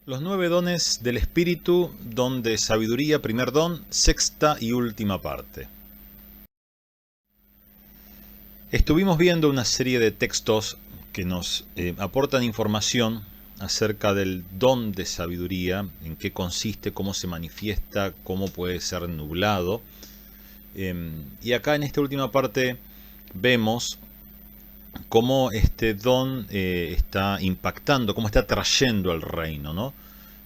Los 9 dones del Espíritu, don de sabiduría, primer don, sexta y última parte. Estuvimos viendo una serie de textos que nos aportan información acerca del don de sabiduría, en qué consiste, cómo se manifiesta, cómo puede ser nublado. Y acá en esta última parte vemos cómo este don está impactando, cómo está trayendo al reino, ¿no?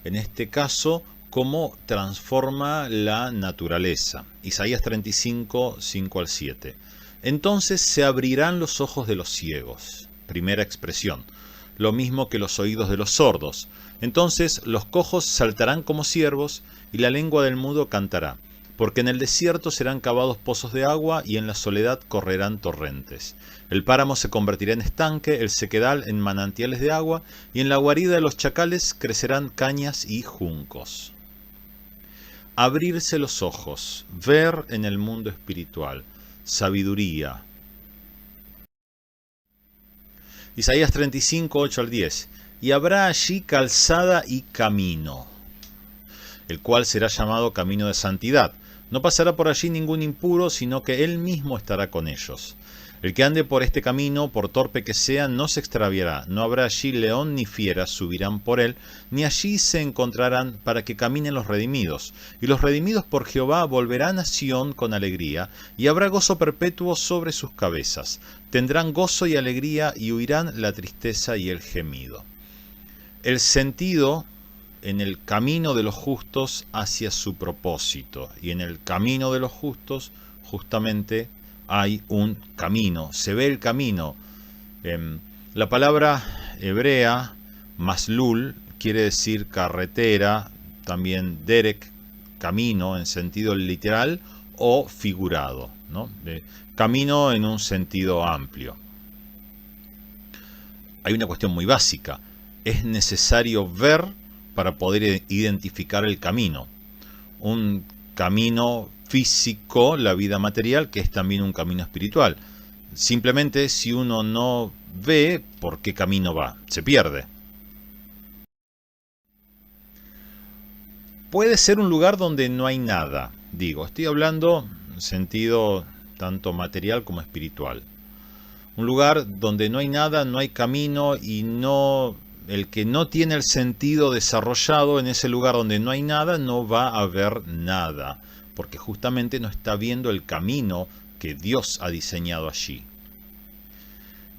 En este caso, cómo transforma la naturaleza. Isaías 35, 5 al 7. Entonces se abrirán los ojos de los ciegos. Primera expresión. Lo mismo que los oídos de los sordos. Entonces los cojos saltarán como ciervos y la lengua del mudo cantará. Porque en el desierto serán cavados pozos de agua y en la soledad correrán torrentes. El páramo se convertirá en estanque, el sequedal en manantiales de agua, y en la guarida de los chacales crecerán cañas y juncos. Abrirse los ojos, ver en el mundo espiritual, sabiduría. Isaías 35, 8 al 10. Y habrá allí calzada y camino, el cual será llamado camino de santidad. No pasará por allí ningún impuro, sino que él mismo estará con ellos. El que ande por este camino, por torpe que sea, no se extraviará. No habrá allí león ni fiera subirán por él, ni allí se encontrarán para que caminen los redimidos. Y los redimidos por Jehová volverán a Sión con alegría, y habrá gozo perpetuo sobre sus cabezas. Tendrán gozo y alegría, y huirán la tristeza y el gemido. El sentido en el camino de los justos hacia su propósito. Y en el camino de los justos, justamente, hay un camino. Se ve el camino. La palabra hebrea, maslul, quiere decir carretera, también derek, camino en sentido literal o figurado, ¿no? Camino en un sentido amplio. Hay una cuestión muy básica. Es necesario ver para poder identificar el camino. Un camino físico, la vida material, que es también un camino espiritual. Simplemente si uno no ve por qué camino va, se pierde. Puede ser un lugar donde no hay nada. Digo, estoy hablando en sentido tanto material como espiritual. Un lugar donde no hay nada, no hay camino y no... El que no tiene el sentido desarrollado en ese lugar donde no hay nada, no va a ver nada, porque justamente no está viendo el camino que Dios ha diseñado allí.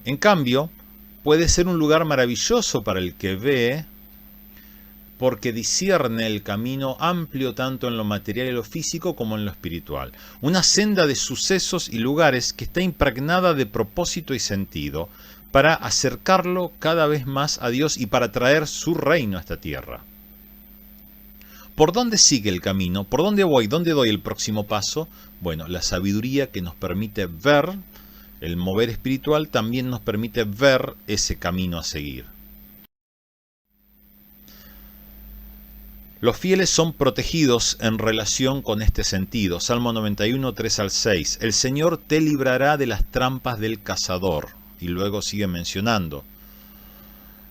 En cambio, puede ser un lugar maravilloso para el que ve, porque discierne el camino amplio tanto en lo material y lo físico como en lo espiritual. Una senda de sucesos y lugares que está impregnada de propósito y sentido, para acercarlo cada vez más a Dios y para traer su reino a esta tierra. ¿Por dónde sigue el camino? ¿Por dónde voy? ¿Dónde doy el próximo paso? Bueno, la sabiduría que nos permite ver, el mover espiritual, también nos permite ver ese camino a seguir. Los fieles son protegidos en relación con este sentido. Salmo 91, 3 al 6. El Señor te librará de las trampas del cazador. Y luego sigue mencionando.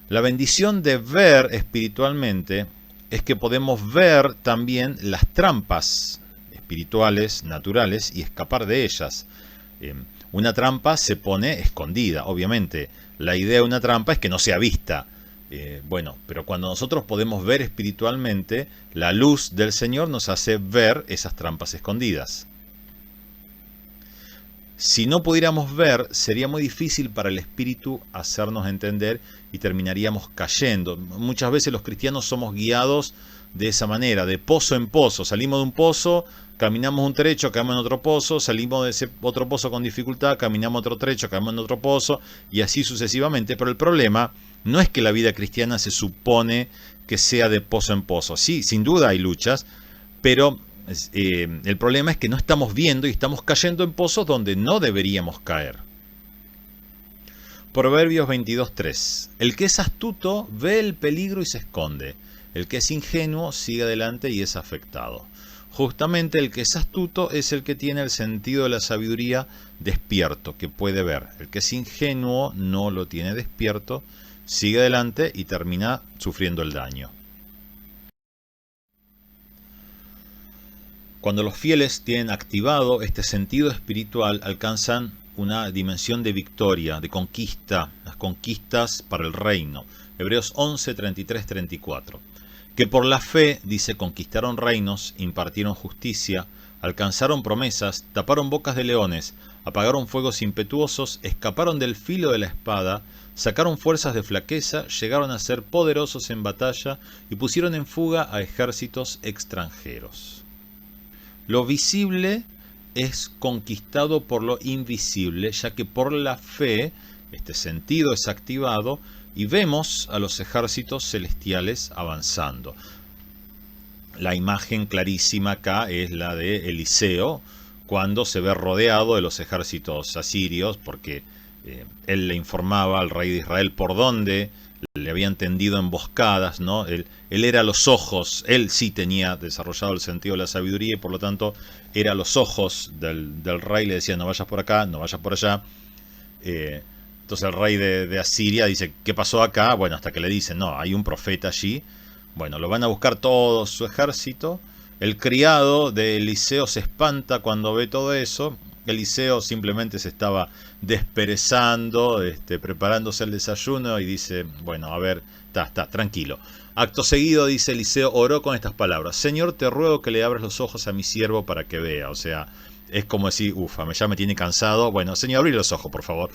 La bendición de ver espiritualmente es que podemos ver también las trampas espirituales, naturales, y escapar de ellas. Una trampa se pone escondida, obviamente. La idea de una trampa es que no sea vista. Pero cuando nosotros podemos ver espiritualmente, la luz del Señor nos hace ver esas trampas escondidas. Si no pudiéramos ver, sería muy difícil para el Espíritu hacernos entender y terminaríamos cayendo. Muchas veces los cristianos somos guiados de esa manera, de pozo en pozo. Salimos de un pozo, caminamos un trecho, caemos en otro pozo, salimos de ese otro pozo con dificultad, caminamos otro trecho, caemos en otro pozo, y así sucesivamente. Pero el problema no es que la vida cristiana se supone que sea de pozo en pozo. Sí, sin duda hay luchas, pero el problema es que no estamos viendo y estamos cayendo en pozos donde no deberíamos caer. Proverbios 22:3. El que es astuto ve el peligro y se esconde. El que es ingenuo sigue adelante y es afectado. Justamente el que es astuto es el que tiene el sentido de la sabiduría despierto, que puede ver. El que es ingenuo no lo tiene despierto, sigue adelante y termina sufriendo el daño. Cuando los fieles tienen activado este sentido espiritual, alcanzan una dimensión de victoria, de conquista, las conquistas para el reino. Hebreos 11, 33, 34. Que por la fe, dice, conquistaron reinos, impartieron justicia, alcanzaron promesas, taparon bocas de leones, apagaron fuegos impetuosos, escaparon del filo de la espada, sacaron fuerzas de flaqueza, llegaron a ser poderosos en batalla y pusieron en fuga a ejércitos extranjeros. Lo visible es conquistado por lo invisible, ya que por la fe este sentido es activado y vemos a los ejércitos celestiales avanzando. La imagen clarísima acá es la de Eliseo, cuando se ve rodeado de los ejércitos asirios, porque él le informaba al rey de Israel por dónde le habían tendido emboscadas, ¿no? Él era los ojos, él sí tenía desarrollado el sentido de la sabiduría y por lo tanto era los ojos del rey, le decía no vayas por acá, no vayas por allá. Entonces el rey de Asiria dice, ¿qué pasó acá? Bueno, hasta que le dicen, no, hay un profeta allí. Bueno, lo van a buscar todo su ejército. El criado de Eliseo se espanta cuando ve todo eso. Eliseo simplemente se estaba desperezando, preparándose el desayuno y dice, bueno, a ver, está, tranquilo. Acto seguido, dice Eliseo, oró con estas palabras, Señor, te ruego que le abras los ojos a mi siervo para que vea. O sea, es como decir, ufa, ya me tiene cansado. Bueno, Señor, abrí los ojos, por favor.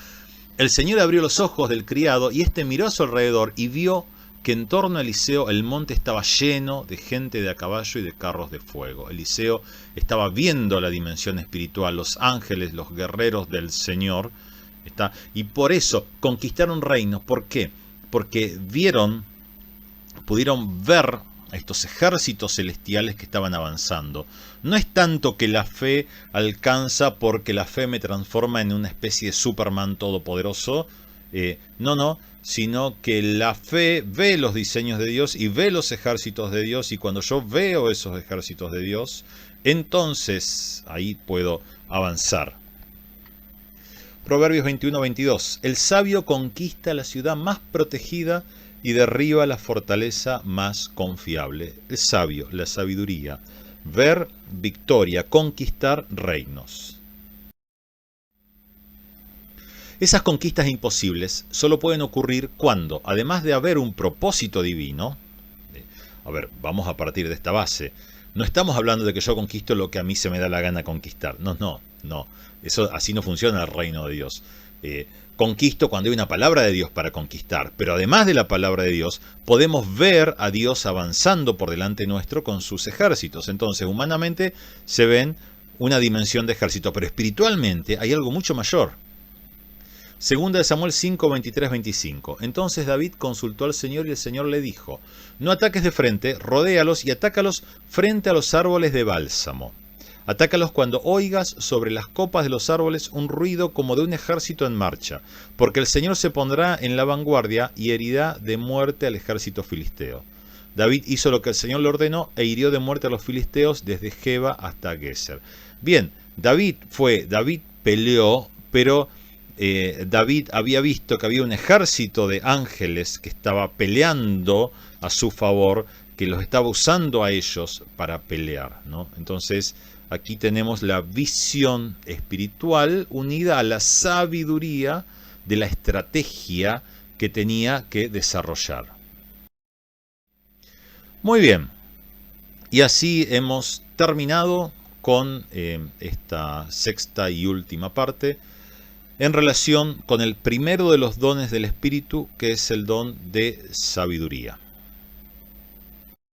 El Señor abrió los ojos del criado y éste miró a su alrededor y vio que en torno a Eliseo el monte estaba lleno de gente de a caballo y de carros de fuego. Eliseo estaba viendo la dimensión espiritual, los ángeles, los guerreros del Señor. Y por eso conquistaron reinos. ¿Por qué? Porque pudieron ver a estos ejércitos celestiales que estaban avanzando. No es tanto que la fe alcanza porque la fe me transforma en una especie de Superman todopoderoso. No, sino que la fe ve los diseños de Dios y ve los ejércitos de Dios, y cuando yo veo esos ejércitos de Dios, entonces ahí puedo avanzar. Proverbios 21-22. El sabio conquista la ciudad más protegida y derriba la fortaleza más confiable. El sabio, la sabiduría, ver victoria, conquistar reinos. Esas conquistas imposibles solo pueden ocurrir cuando, además de haber un propósito divino, a ver, vamos a partir de esta base, no estamos hablando de que yo conquisto lo que a mí se me da la gana conquistar, no, eso así no funciona el reino de Dios. Conquisto cuando hay una palabra de Dios para conquistar, pero además de la palabra de Dios, podemos ver a Dios avanzando por delante nuestro con sus ejércitos. Entonces, humanamente se ven una dimensión de ejército, pero espiritualmente hay algo mucho mayor. Segunda de Samuel 5, 23, 25. Entonces David consultó al Señor y el Señor le dijo, no ataques de frente, rodéalos y atácalos frente a los árboles de bálsamo. Atácalos cuando oigas sobre las copas de los árboles un ruido como de un ejército en marcha, porque el Señor se pondrá en la vanguardia y herirá de muerte al ejército filisteo. David hizo lo que el Señor le ordenó e hirió de muerte a los filisteos desde Geba hasta Geser. Bien, David peleó, pero David había visto que había un ejército de ángeles que estaba peleando a su favor, que los estaba usando a ellos para pelear, ¿no? Entonces aquí tenemos la visión espiritual unida a la sabiduría de la estrategia que tenía que desarrollar. Muy bien, y así hemos terminado con esta sexta y última parte en relación con el primero de los dones del Espíritu, que es el don de sabiduría.